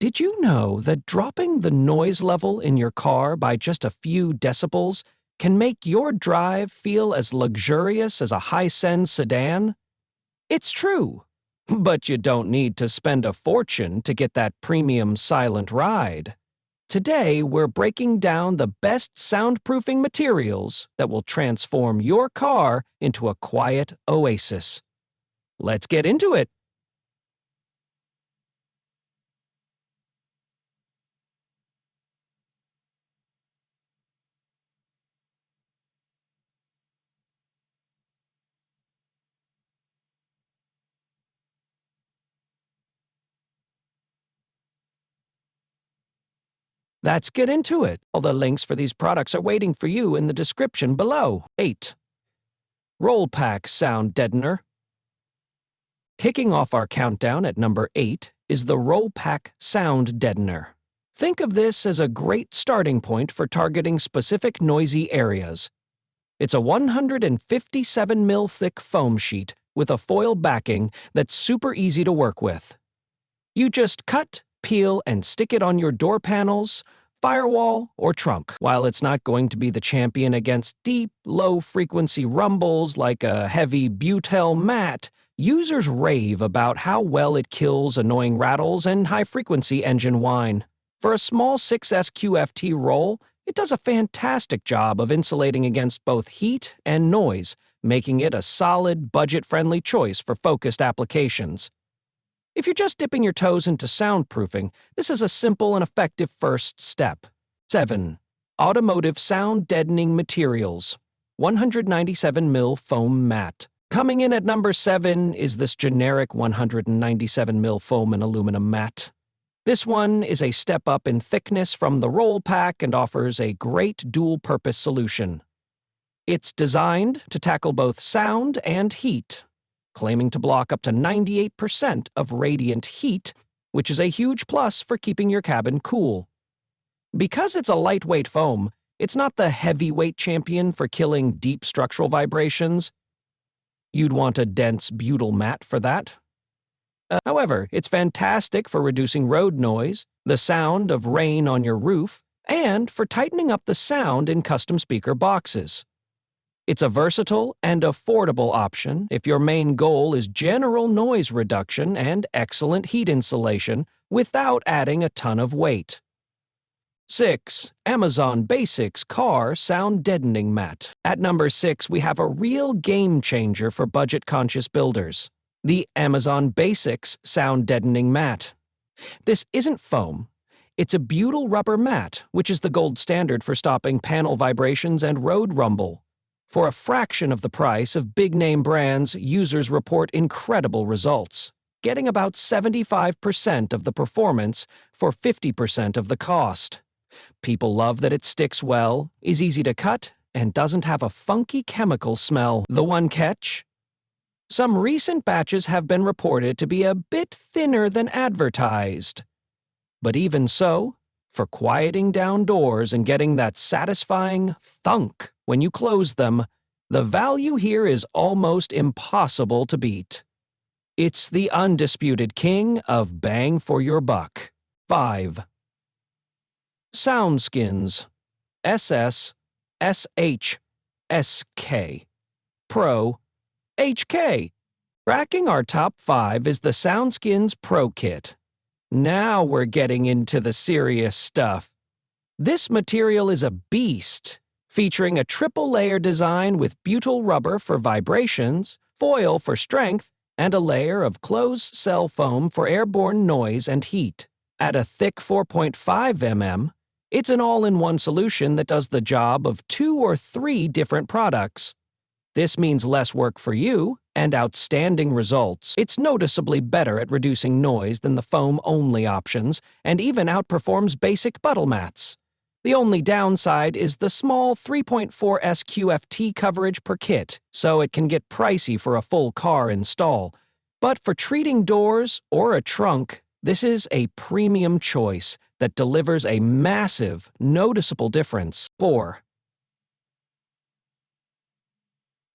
Did you know that dropping the noise level in your car by just a few decibels can make your drive feel as luxurious as a high-end sedan? It's true, but you don't need to spend a fortune to get that premium silent ride. Today, we're breaking down the best soundproofing materials that will transform your car into a quiet oasis. Let's get into it. Let's get into it. All the links for these products are waiting for you in the description below. 8. Rollpack Sound Deadener. Kicking off our countdown at number 8 is the Rollpack Sound Deadener. Think of this as a great starting point for targeting specific noisy areas. It's a 157mm thick foam sheet with a foil backing that's super easy to work with. You just cut, peel, and stick it on your door panels, firewall, or trunk. While it's not going to be the champion against deep, low-frequency rumbles like a heavy butyl mat, users rave about how well it kills annoying rattles and high-frequency engine whine. For a small 6S QFT roll, it does a fantastic job of insulating against both heat and noise, making it a solid, budget-friendly choice for focused applications. If you're just dipping your toes into soundproofing, this is a simple and effective first step. 7. Automotive Sound Deadening Materials 197mm Foam Mat. Coming in at number 7 is this generic 197mm foam and aluminum mat. This one is a step up in thickness from the Rollpack and offers a great dual-purpose solution. It's designed to tackle both sound and heat, claiming to block up to 98% of radiant heat, which is a huge plus for keeping your cabin cool. Because it's a lightweight foam, it's not the heavyweight champion for killing deep structural vibrations. You'd want a dense butyl mat for that. However, it's fantastic for reducing road noise, the sound of rain on your roof, and for tightening up the sound in custom speaker boxes. It's a versatile and affordable option if your main goal is general noise reduction and excellent heat insulation without adding a ton of weight. 6. Amazon Basics Car Sound Deadening Mat. At number 6, we have a real game changer for budget-conscious builders. The Amazon Basics Sound Deadening Mat. This isn't foam. It's a butyl rubber mat, which is the gold standard for stopping panel vibrations and road rumble. For a fraction of the price of big-name brands, users report incredible results, getting about 75% of the performance for 50% of the cost. People love that it sticks well, is easy to cut, and doesn't have a funky chemical smell. The one catch? Some recent batches have been reported to be a bit thinner than advertised. But even so, for quieting down doors and getting that satisfying thunk when you close them, the value here is almost impossible to beat. It's the undisputed king of bang for your buck. 5. Soundskins SSK-SSPROHK. Cracking our top 5 is the Soundskins Pro Kit. Now we're getting into the serious stuff. This material is a beast, featuring a triple-layer design with butyl rubber for vibrations, foil for strength, and a layer of closed-cell foam for airborne noise and heat. At a thick 4.5 mm, it's an all-in-one solution that does the job of 2 or 3 different products. This means less work for you and outstanding results. It's noticeably better at reducing noise than the foam-only options and even outperforms basic buttle mats. The only downside is the small 3.4 SQFT coverage per kit, so it can get pricey for a full car install. But for treating doors or a trunk, this is a premium choice that delivers a massive, noticeable difference. 4.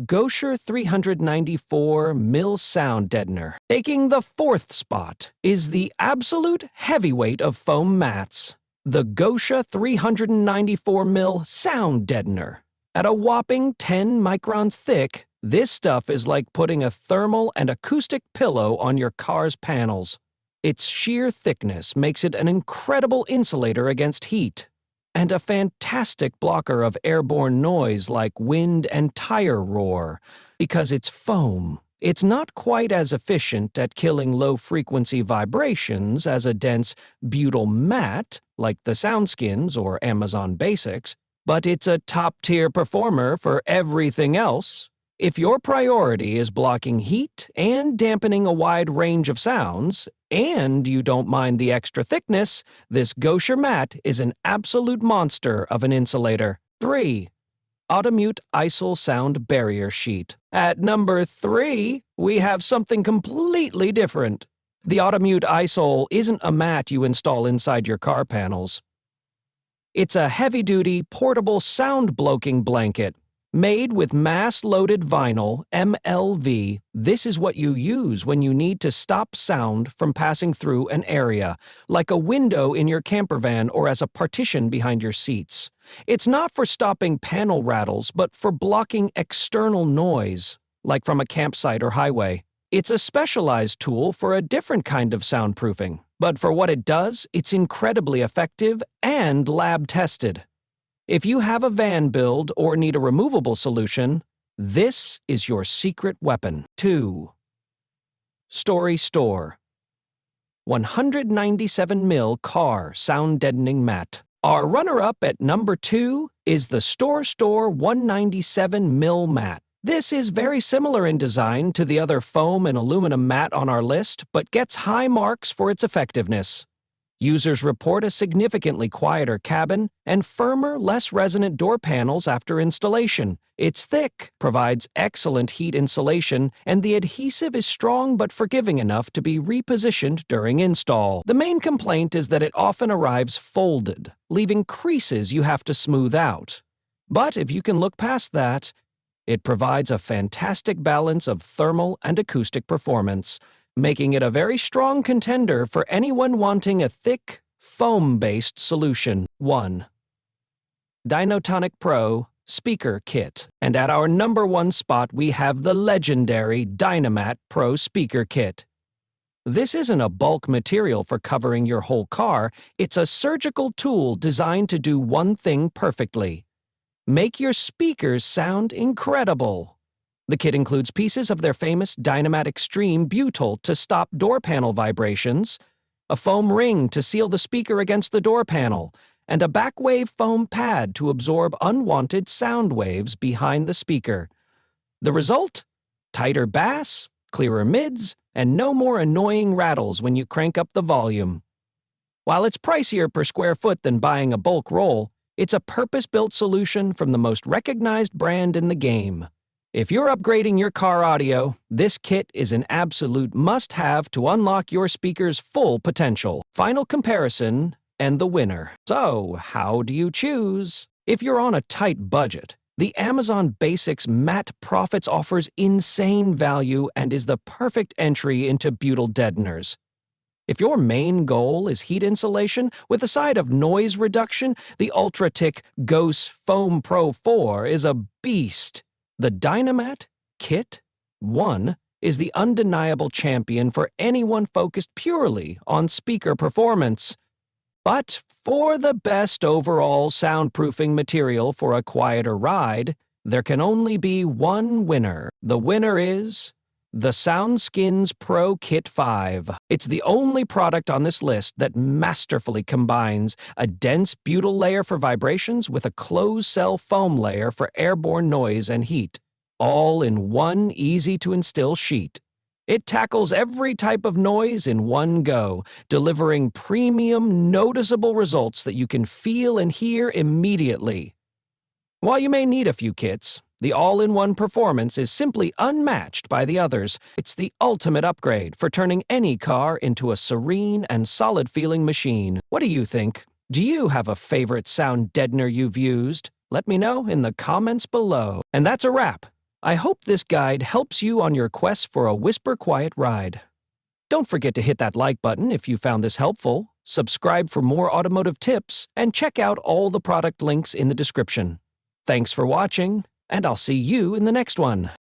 GOSCHE 394mm Sound Deadener. Taking the 4th spot is the absolute heavyweight of foam mats, the GOSCHE 394mm Sound Deadener. At a whopping 10 microns thick, this stuff is like putting a thermal and acoustic pillow on your car's panels. Its sheer thickness makes it an incredible insulator against heat, and a fantastic blocker of airborne noise like wind and tire roar. Because it's foam, it's not quite as efficient at killing low-frequency vibrations as a dense butyl mat like the Soundskins or Amazon Basics, but it's a top-tier performer for everything else. If your priority is blocking heat and dampening a wide range of sounds, and you don't mind the extra thickness, this GOSCHE mat is an absolute monster of an insulator. 3. Audimute Isolé Sound Barrier Sheet. At number 3, we have something completely different. The Audimute Isolé isn't a mat you install inside your car panels. It's a heavy-duty, portable sound-blocking blanket. Made with mass-loaded vinyl, MLV, this is what you use when you need to stop sound from passing through an area, like a window in your camper van or as a partition behind your seats. It's not for stopping panel rattles, but for blocking external noise, like from a campsite or highway. It's a specialized tool for a different kind of soundproofing, but for what it does, it's incredibly effective and lab-tested. If you have a van build or need a removable solution, this is your secret weapon. 2. Storystore 197mm car sound deadening mat. Our runner-up at number 2 is the Storystore 197mm mat. This is very similar in design to the other foam and aluminum mat on our list, but gets high marks for its effectiveness. Users report a significantly quieter cabin and firmer, less resonant door panels after installation. It's thick, provides excellent heat insulation, and the adhesive is strong but forgiving enough to be repositioned during install. The main complaint is that it often arrives folded, leaving creases you have to smooth out. But if you can look past that, it provides a fantastic balance of thermal and acoustic performance, making it a very strong contender for anyone wanting a thick, foam-based solution. 1. Dynamat PRO Speaker Kit. And at our number 1 spot, we have the legendary Dynamat PRO Speaker Kit. This isn't a bulk material for covering your whole car, it's a surgical tool designed to do one thing perfectly: make your speakers sound incredible. The kit includes pieces of their famous Dynamat Extreme butyl to stop door panel vibrations, a foam ring to seal the speaker against the door panel, and a backwave foam pad to absorb unwanted sound waves behind the speaker. The result? Tighter bass, clearer mids, and no more annoying rattles when you crank up the volume. While it's pricier per square foot than buying a bulk roll, it's a purpose-built solution from the most recognized brand in the game. If you're upgrading your car audio, this kit is an absolute must-have to unlock your speaker's full potential. Final comparison and the winner. So, how do you choose? If you're on a tight budget, the Amazon Basics Matte Profits offers insane value and is the perfect entry into butyl deadeners. If your main goal is heat insulation with a side of noise reduction, the Ultra-Tick GOSCHE Foam Pro 4 is a beast. The Dynamat Kit 1 is the undeniable champion for anyone focused purely on speaker performance. But for the best overall soundproofing material for a quieter ride, there can only be one winner. The winner is the Soundskins Pro Kit 5. It's the only product on this list that masterfully combines a dense butyl layer for vibrations with a closed-cell foam layer for airborne noise and heat, all in one easy-to-instill sheet. It tackles every type of noise in one go, delivering premium, noticeable results that you can feel and hear immediately. While you may need a few kits, the all-in-one performance is simply unmatched by the others. It's the ultimate upgrade for turning any car into a serene and solid-feeling machine. What do you think? Do you have a favorite sound deadener you've used? Let me know in the comments below. And that's a wrap. I hope this guide helps you on your quest for a whisper-quiet ride. Don't forget to hit that like button if you found this helpful, subscribe for more automotive tips, and check out all the product links in the description. Thanks for watching, and I'll see you in the next one.